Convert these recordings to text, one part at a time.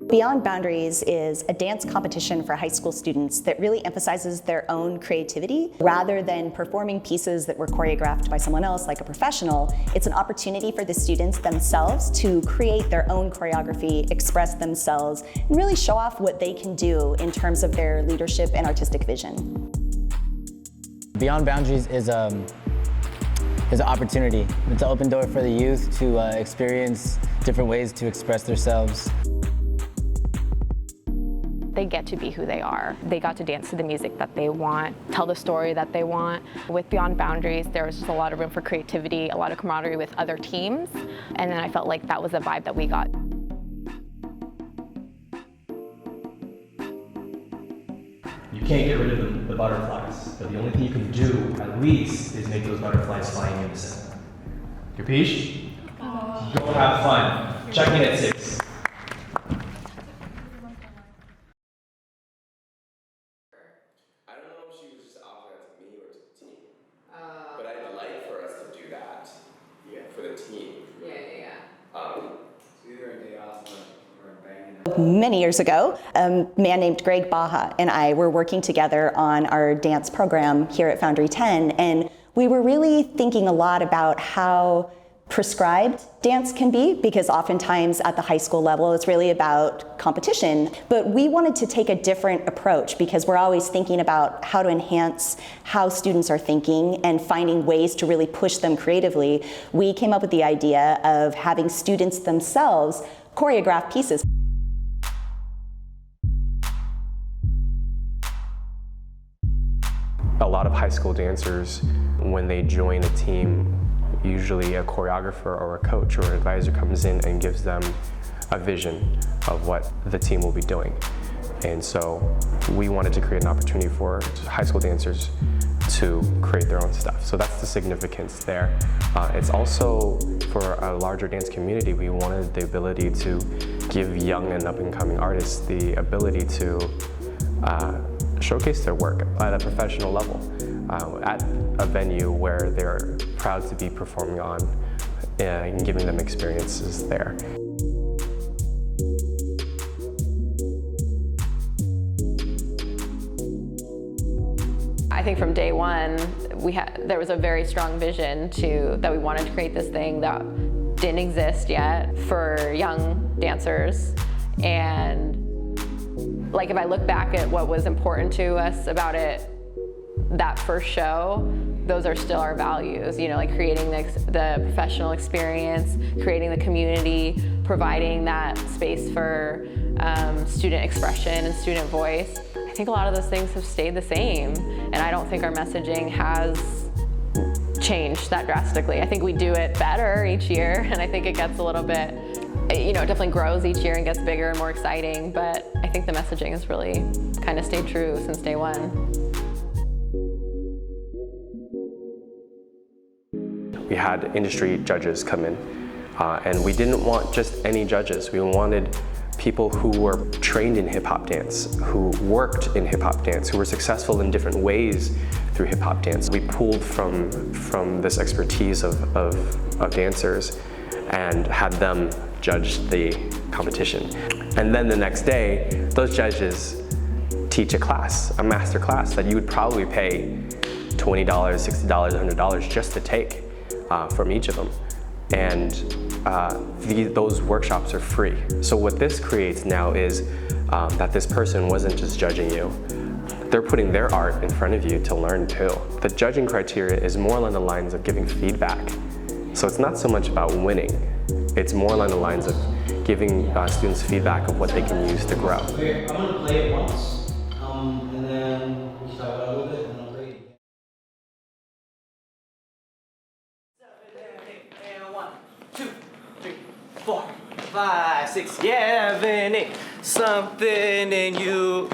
Beyond Boundaries is a dance competition for high school students that really emphasizes their own creativity. Rather than performing pieces that were choreographed by someone else, like a professional, it's an opportunity for the students themselves to create their own choreography, express themselves, and really show off what they can do in terms of their leadership and artistic vision. Beyond Boundaries is an opportunity. It's an open door for the youth to experience different ways to express themselves. They get to be who they are. They got to dance to the music that they want, tell the story that they want. With Beyond Boundaries, there was just a lot of room for creativity, a lot of camaraderie with other teams, and then I felt like that was the vibe that we got. You can't get rid of the butterflies, but the only thing you can do, at least, is make those butterflies flying in the center. Capiche? Go have fun. Check in at 6. I don't know if she was just offering that to me or to the team. But I'd like for us to do that for the team. Either a day off or a banging. Many years ago, a man named Greg Baja and I were working together on our dance program here at Foundry 10, and we were really thinking a lot about how prescribed dance can be, because oftentimes at the high school level it's really about competition. But we wanted to take a different approach, because we're always thinking about how to enhance how students are thinking and finding ways to really push them creatively. We came up with the idea of having students themselves choreograph pieces. A lot of high school dancers, when they join a team, usually a choreographer or a coach or an advisor comes in and gives them a vision of what the team will be doing. And so we wanted to create an opportunity for high school dancers to create their own stuff. So that's the significance there. It's also, for a larger dance community, we wanted the ability to give young and up-and-coming artists the ability to showcase their work at a professional level, at a venue where they're proud to be performing on and giving them experiences there. I think from day one, there was a very strong vision that we wanted to create this thing that didn't exist yet for young dancers. And like, if I look back at what was important to us about it, that first show, those are still our values, you know, like creating the professional experience, creating the community, providing that space for student expression and student voice. I think a lot of those things have stayed the same, and I don't think our messaging has changed that drastically. I think we do it better each year, and I think it gets a little bit, you know, it definitely grows each year and gets bigger and more exciting, but I think the messaging has really kind of stayed true since day one. We had industry judges come in, and we didn't want just any judges. We wanted people who were trained in hip-hop dance, who worked in hip-hop dance, who were successful in different ways through hip-hop dance. We pulled from this expertise of dancers and had them judge the competition. And then the next day, those judges teach a class, a master class that you would probably pay $20, $60, $100 just to take from each of them. And those workshops are free. So what this creates now is that this person wasn't just judging you. They're putting their art in front of you to learn too. The judging criteria is more along the lines of giving feedback. So it's not so much about winning. It's more along the lines of giving students feedback of what they can use to grow. Okay, I'm gonna play it once, and then we'll start out a little bit, and I'll play it again. And 1, 2, 3, 4, 5, 6, 7, 8. Something in you.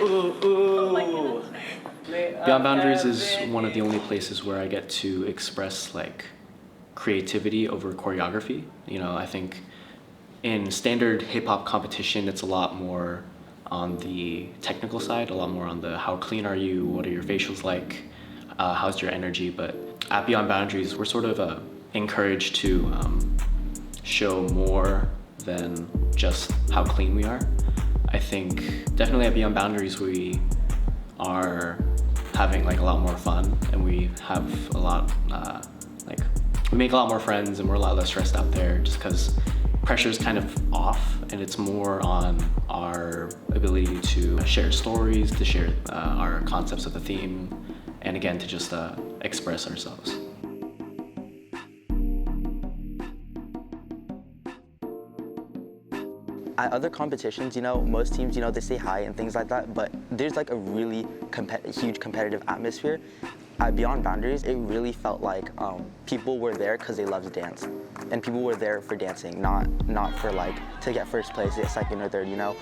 Beyond Boundaries is one of the only places where I get to express like creativity over choreography. You know, I think in standard hip hop competition, it's a lot more on the technical side, a lot more on the how clean are you, what are your facials like, how's your energy. But at Beyond Boundaries, we're sort of encouraged to show more than just how clean we are. I think definitely at Beyond Boundaries we are having like a lot more fun, and we have a lot we make a lot more friends, and we're a lot less stressed out there just because pressure's kind of off, and it's more on our ability to share stories, to share our concepts of the theme, and again to just express ourselves. At other competitions, you know, most teams, you know, they say hi and things like that, but there's like a really huge competitive atmosphere. At Beyond Boundaries, it really felt like people were there because they loved dance, and people were there for dancing, not for like to get first place, get second or third, you know.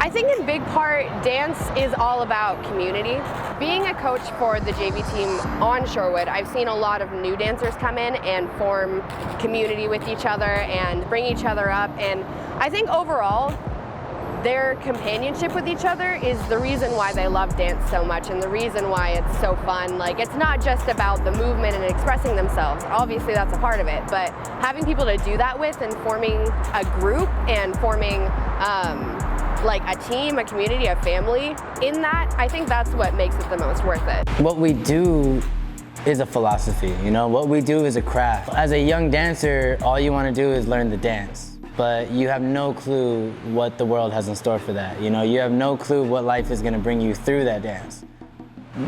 I think in big part, dance is all about community. Being a coach for the JV team on Shorewood, I've seen a lot of new dancers come in and form community with each other and bring each other up. And I think overall, their companionship with each other is the reason why they love dance so much and the reason why it's so fun. Like, it's not just about the movement and expressing themselves. Obviously, that's a part of it, but having people to do that with and forming a group and forming like a team, a community, a family in that, I think that's what makes it the most worth it. What we do is a philosophy, you know? What we do is a craft. As a young dancer, all you want to do is learn the dance, but you have no clue what the world has in store for that, you know? You have no clue what life is going to bring you through that dance.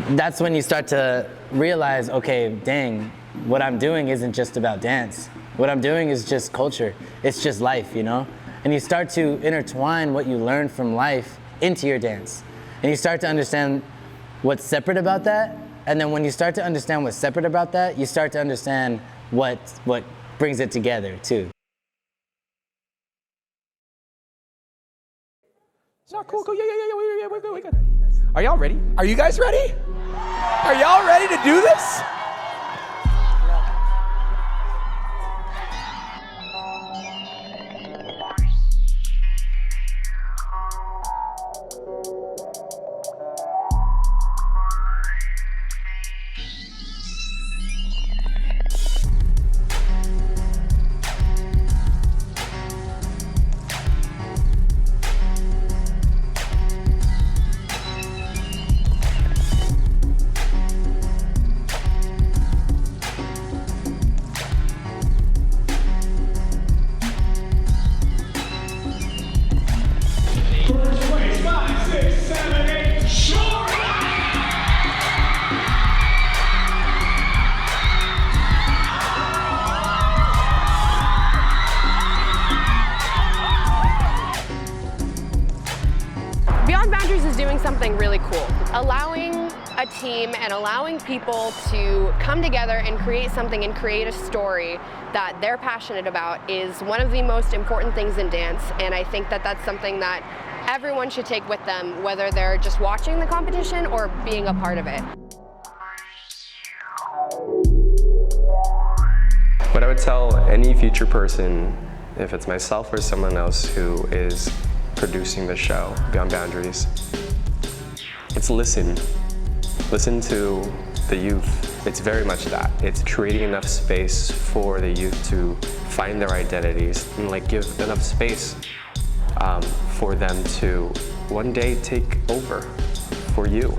That's when you start to realize, okay, dang, what I'm doing isn't just about dance. What I'm doing is just culture. It's just life, you know? And you start to intertwine what you learn from life into your dance. And you start to understand what's separate about that. And then when you start to understand what's separate about that, you start to understand what brings it together too. No, cool. Yeah, we're good. Are y'all ready? Are you guys ready? Are y'all ready to do this? Something really cool. Allowing a team and allowing people to come together and create something and create a story that they're passionate about is one of the most important things in dance, and I think that that's something that everyone should take with them, whether they're just watching the competition or being a part of it. What I would tell any future person, if it's myself or someone else who is producing the show, Beyond Boundaries, it's listen. Listen to the youth. It's very much that. It's creating enough space for the youth to find their identities and like give enough space for them to one day take over for you.